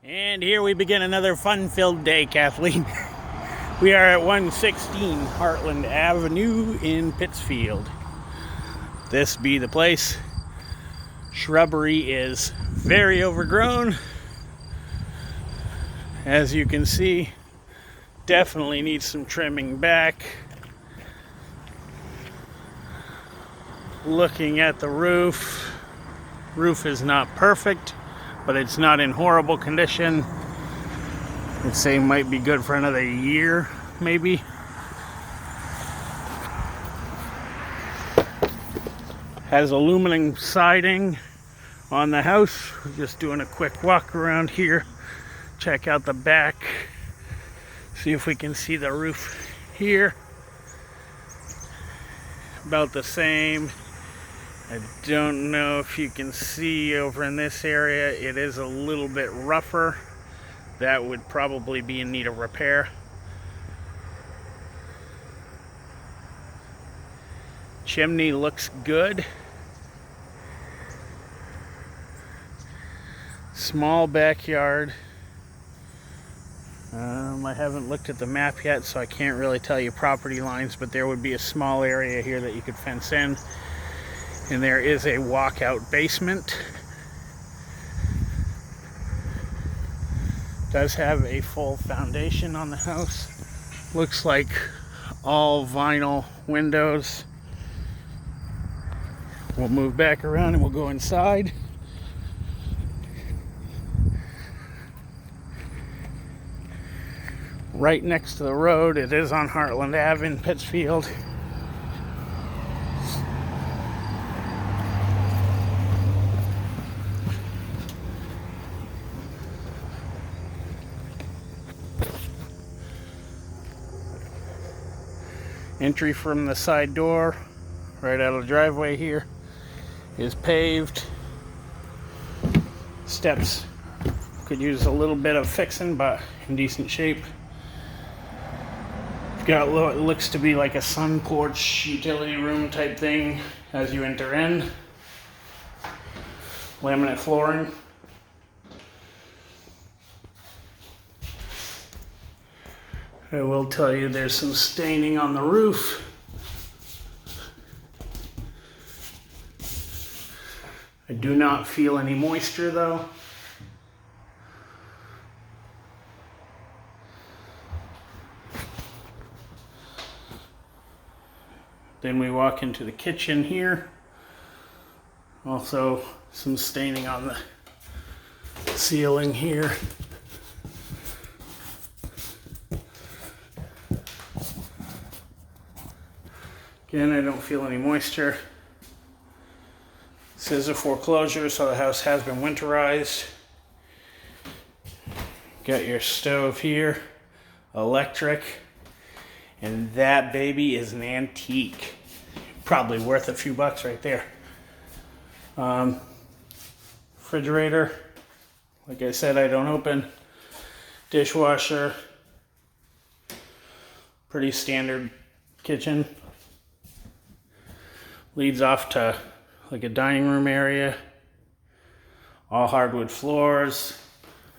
And here we begin another fun-filled day, Kathleen. We are at 116 Hartland Avenue in Pittsfield. This be the place. Shrubbery is very overgrown. As you can see, definitely needs some trimming back. Looking at the roof is not perfect, but it's not in horrible condition. I'd say might be good for another year, maybe. Has aluminum siding on the house. We're just doing a quick walk around here. Check out the back. See if we can see the roof here. About the same. I don't know if you can see over in this area. It is a little bit rougher. That would probably be in need of repair. Chimney looks good. Small backyard. I haven't looked at the map yet, so I can't really tell you property lines, but there would be a small area here that you could fence in. And there is a walkout basement. Does have a full foundation on the house. Looks like all vinyl windows. We'll move back around and we'll go inside. Right next to the road, it is on Hartland Ave in Pittsfield. Entry from the side door, right out of the driveway here, is paved. Steps could use a little bit of fixing, but in decent shape. Got what looks to be like a sun porch utility room type thing as you enter in. Laminate flooring. I will tell you there's some staining on the roof. I do not feel any moisture though. Then we walk into the kitchen here. Also some staining on the ceiling here. Again, I don't feel any moisture. This is a foreclosure, so the house has been winterized. Got your stove here, electric, and that baby is an antique. Probably worth a few bucks right there. Refrigerator, like I said, I don't open. Dishwasher, pretty standard kitchen. Leads off to like a dining room area. All hardwood floors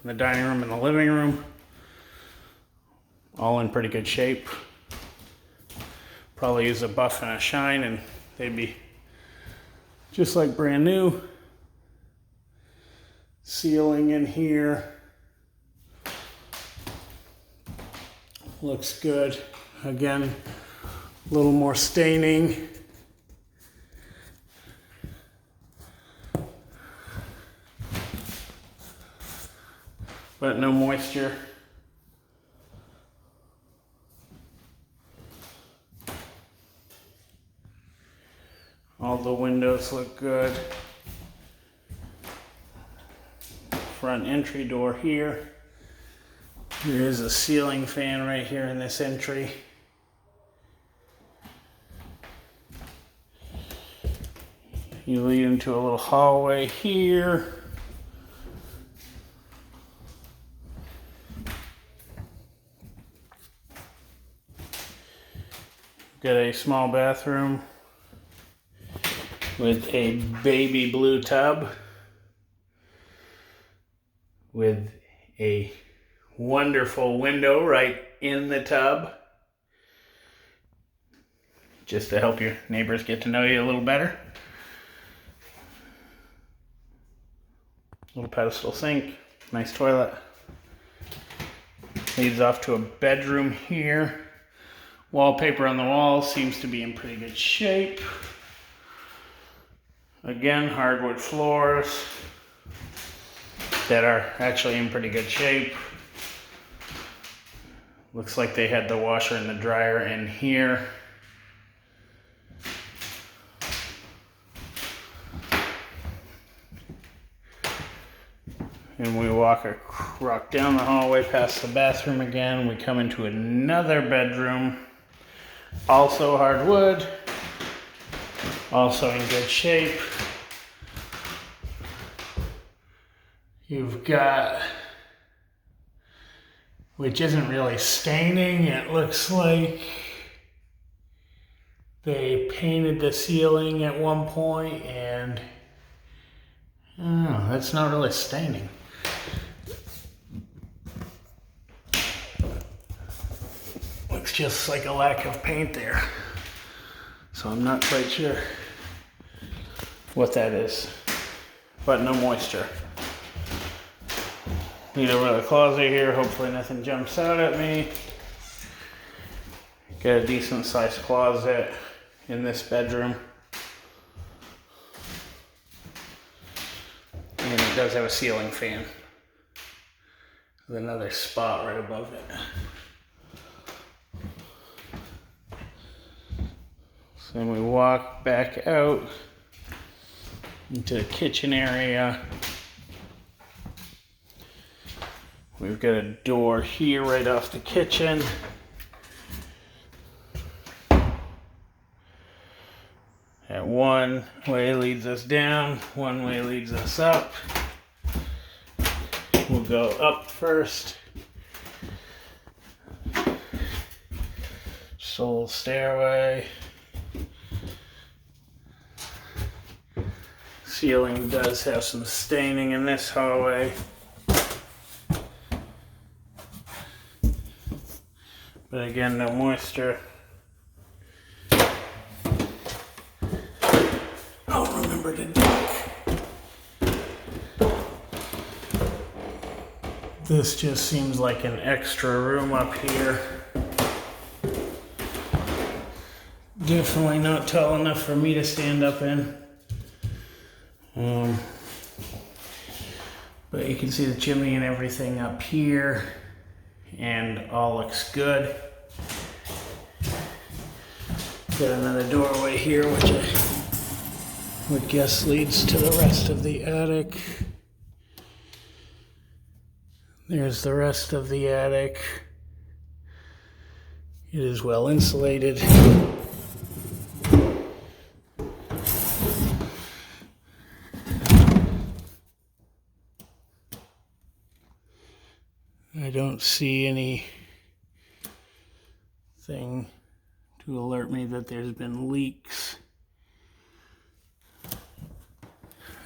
in the dining room and the living room. All in pretty good shape. Probably use a buff and a shine and they'd be just like brand new. Ceiling in here looks good. Again, a little more staining. But no moisture. All the windows look good. Front entry door here. There is a ceiling fan right here in this entry. You lead into a little hallway here. Got a small bathroom with a baby blue tub with a wonderful window right in the tub, just to help your neighbors get to know you a little better. Little pedestal sink, nice toilet. Leads off to a bedroom here. Wallpaper on the wall seems to be in pretty good shape. Again, hardwood floors that are actually in pretty good shape. Looks like they had the washer and the dryer in here. And we walk down the hallway past the bathroom again. We come into another bedroom, also hardwood, also in good shape. You've got, which isn't really staining, it looks like they painted the ceiling at one point, and I don't know, that's not really staining. Looks just like a lack of paint there. So I'm not quite sure what that is, but no moisture. Need a little closet here, hopefully nothing jumps out at me. Got a decent sized closet in this bedroom. And it does have a ceiling fan with another spot right above it. So then we walk back out into the kitchen area. We've got a door here right off the kitchen. That one way leads us down, one way leads us up. We'll go up first. Just a little stairway. Ceiling does have some staining in this hallway. But again, no moisture. I'll remember to duck. This just seems like an extra room up here. Definitely not tall enough for me to stand up in. But you can see the chimney and everything up here, and all looks good. Got another doorway here, which I would guess leads to the rest of the attic. There's the rest of the attic. It is well insulated. I don't see anything to alert me that there's been leaks.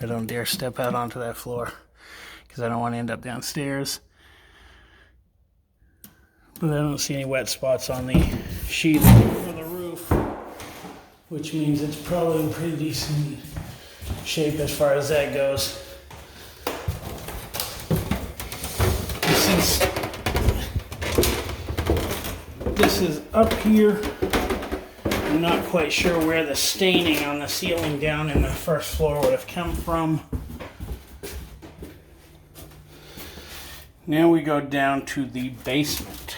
I don't dare step out onto that floor because I don't want to end up downstairs. But I don't see any wet spots on the sheathing for the roof, which means it's probably in pretty decent shape as far as that goes. Since this is up here, I'm not quite sure where the staining on the ceiling down in the first floor would have come from. Now we go down to the basement.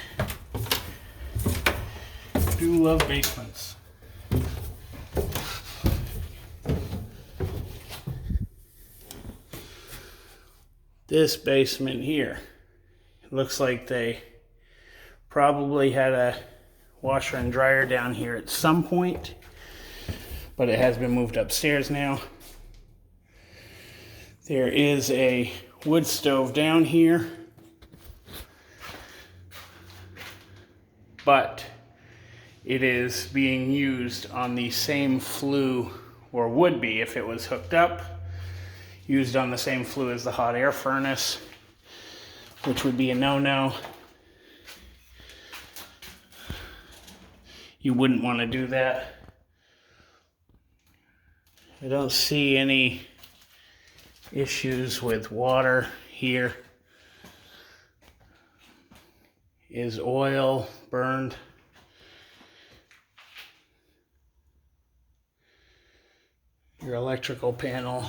I do love basements. This basement here, it looks like they probably had a washer and dryer down here at some point, but it has been moved upstairs now. There is a wood stove down here, but it is being used on the same flue, or would be if it was hooked up, used on the same flue as the hot air furnace. which would be a no-no. You wouldn't want to do that. I don't see any issues with water here. Is oil burned? Your electrical panel.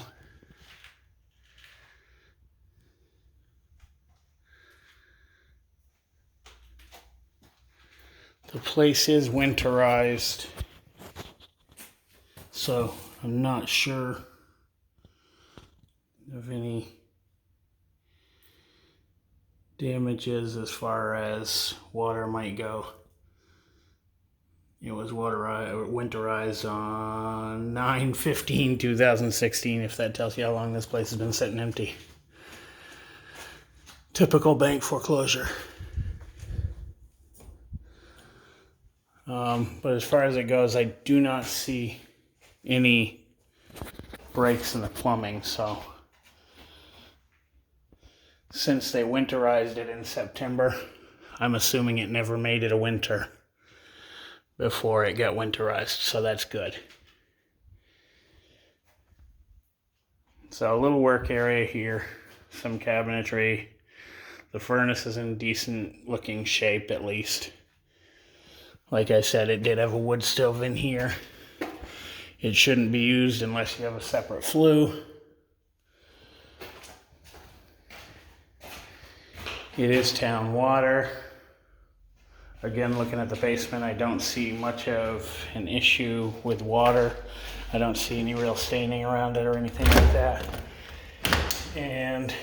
The place is winterized, so I'm not sure of any damages as far as water might go. It was winterized on 9/15/2016, if that tells you how long this place has been sitting empty. Typical bank foreclosure. But as far as it goes, I do not see any breaks in the plumbing, so since they winterized it in September, I'm assuming it never made it a winter before it got winterized, so that's good. So a little work area here, some cabinetry. The furnace is in decent looking shape at least. Like I said, it did have a wood stove in here. It shouldn't be used unless you have a separate flue. It is town water. Again, looking at the basement, I don't see much of an issue with water. I don't see any real staining around it or anything like that. And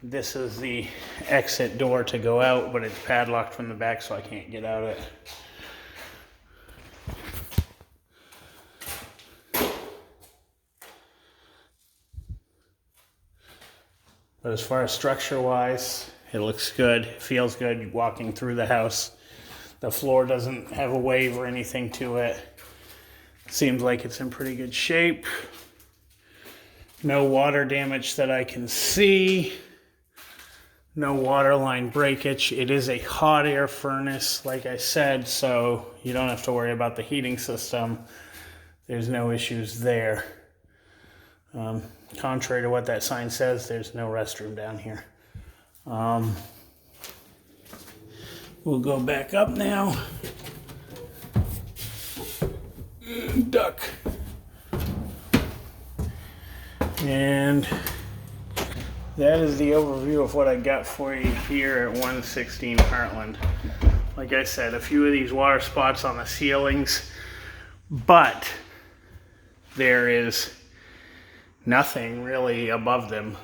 this is the exit door to go out, but it's padlocked from the back, so I can't get out it. But as far as structure-wise, it looks good, it feels good walking through the house. The floor doesn't have a wave or anything to it. Seems like it's in pretty good shape. No water damage that I can see. No water line breakage. It is a hot air furnace, like I said, so you don't have to worry about the heating system. There's no issues there. Contrary to what that sign says, there's no restroom down here. We'll go back up now. Duck. And that is the overview of what I got for you here at 116 Hartland. Like I said, a few of these water spots on the ceilings, but there is nothing really above them.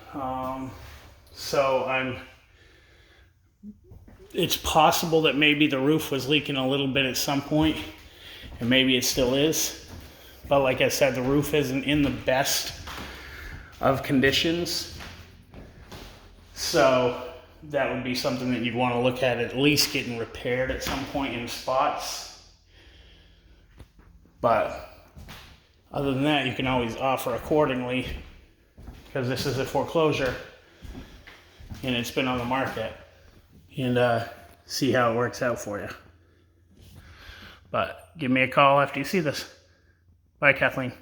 It's possible that maybe the roof was leaking a little bit at some point, and maybe it still is. But like I said, the roof isn't in the best of conditions. So that would be something that you'd want to look at least getting repaired at some point in spots. But other than that, you can always offer accordingly, because this is a foreclosure and it's been on the market, and see how it works out for you. But give me a call after you see this. Bye, Kathleen.